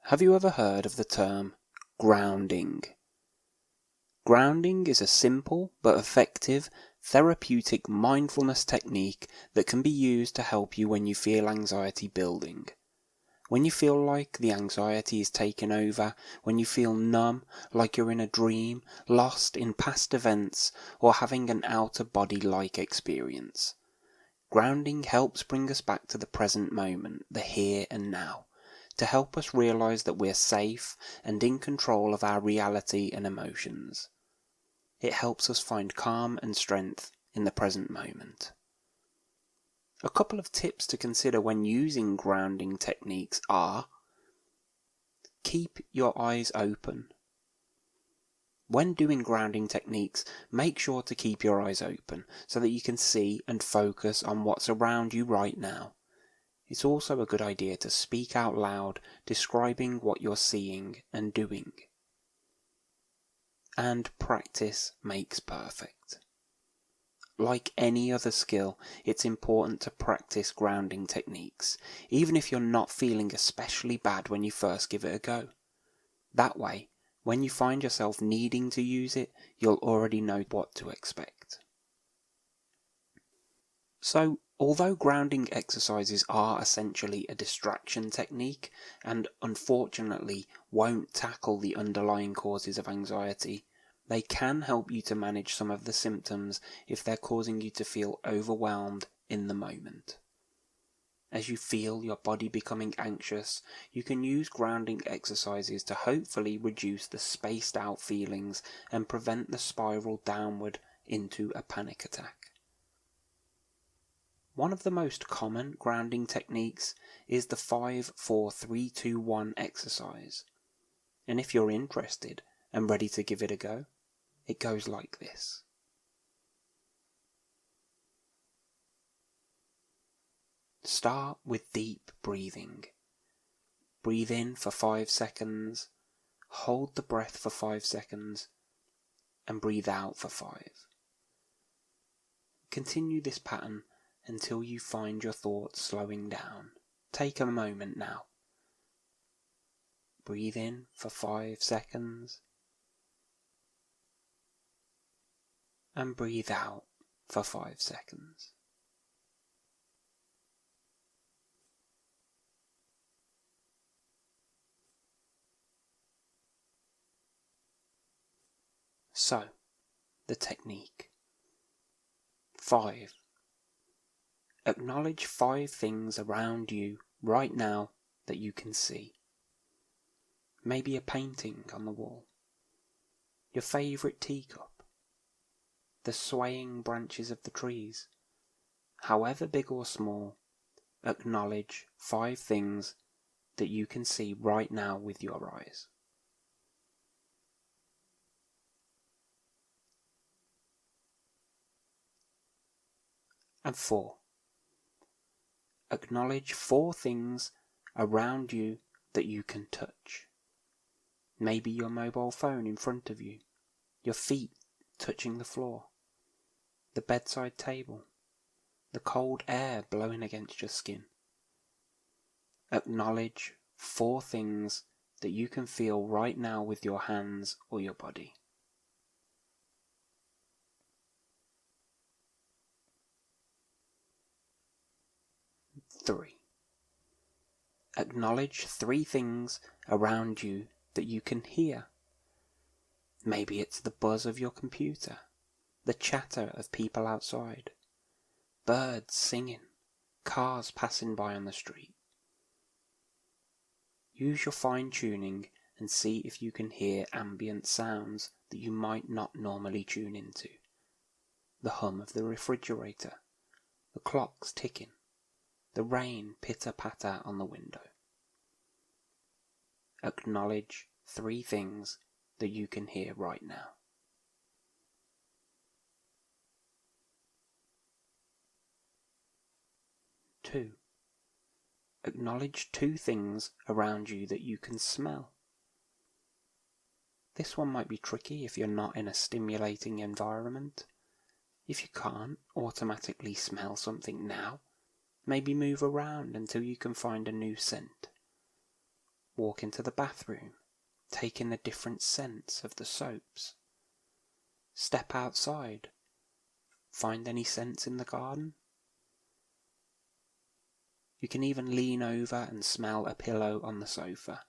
Have you ever heard of the term grounding? Grounding is a simple but effective therapeutic mindfulness technique that can be used to help you when you feel anxiety building. When you feel like the anxiety is taking over, when you feel numb, like you're in a dream, lost in past events, or having an out-of-body-like experience. Grounding helps bring us back to the present moment, the here and now, to help us realize that we're safe and in control of our reality and emotions. It helps us find calm and strength in the present moment. A couple of tips to consider when using grounding techniques are: keep your eyes open. When doing grounding techniques, make sure to keep your eyes open so that you can see and focus on what's around you right now. It's also a good idea to speak out loud, describing what you're seeing and doing. And practice makes perfect. Like any other skill, it's important to practice grounding techniques, even if you're not feeling especially bad when you first give it a go. That way, when you find yourself needing to use it, you'll already know what to expect. So, although grounding exercises are essentially a distraction technique and unfortunately won't tackle the underlying causes of anxiety, they can help you to manage some of the symptoms if they're causing you to feel overwhelmed in the moment. As you feel your body becoming anxious, you can use grounding exercises to hopefully reduce the spaced out feelings and prevent the spiral downward into a panic attack. One of the most common grounding techniques is the 5-4-3-2-1 exercise. And if you're interested and ready to give it a go, it goes like this. Start with deep breathing. Breathe in for 5 seconds, hold the breath for 5 seconds, and breathe out for 5. Continue this pattern until you find your thoughts slowing down. Take a moment now. Breathe in for 5 seconds, and breathe out for 5 seconds. So, the technique. 5. Acknowledge 5 things around you right now that you can see. Maybe a painting on the wall, your favourite teacup, the swaying branches of the trees. However big or small, acknowledge 5 things that you can see right now with your eyes. And 4. Acknowledge 4 things around you that you can touch. Maybe your mobile phone in front of you, your feet touching the floor, the bedside table, the cold air blowing against your skin. Acknowledge 4 things that you can feel right now with your hands or your body. Three. Acknowledge 3 things around you that you can hear. Maybe it's the buzz of your computer, the chatter of people outside, birds singing, cars passing by on the street. Use your fine-tuning and see if you can hear ambient sounds that you might not normally tune into. The hum of the refrigerator, the clocks ticking, the rain pitter-patter on the window. Acknowledge 3 things that you can hear right now. Two. Acknowledge 2 things around you that you can smell. This one might be tricky if you're not in a stimulating environment. If you can't automatically smell something now, maybe move around until you can find a new scent. Walk into the bathroom, take in the different scents of the soaps. Step outside, find any scents in the garden. You can even lean over and smell a pillow on the sofa.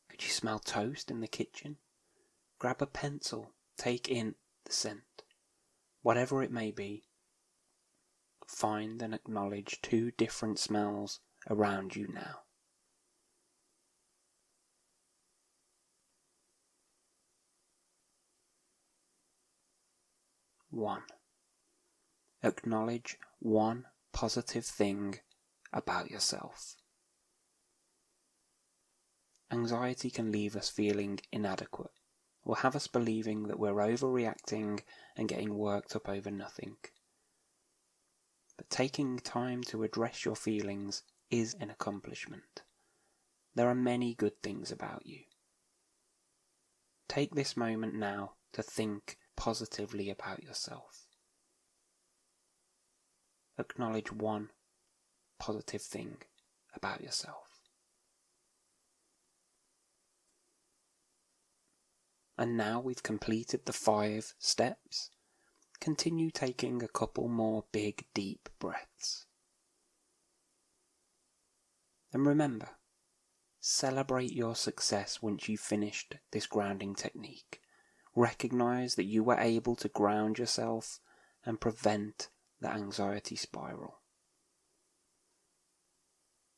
Could you smell toast in the kitchen? Grab a pencil, take in the scent. Whatever it may be, find and acknowledge 2 different smells around you now. One. Acknowledge one positive thing about yourself. Anxiety can leave us feeling inadequate, or have us believing that we're overreacting and getting worked up over nothing. But taking time to address your feelings is an accomplishment. There are many good things about you. Take this moment now to think positively about yourself. Acknowledge one positive thing about yourself. And now we've completed the 5 steps. Continue taking a couple more big, deep breaths. And remember, celebrate your success once you've finished this grounding technique. Recognize that you were able to ground yourself and prevent the anxiety spiral.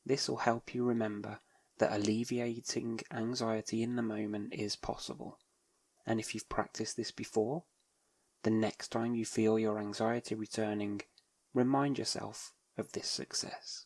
This will help you remember that alleviating anxiety in the moment is possible. And if you've practiced this before, the next time you feel your anxiety returning, remind yourself of this success.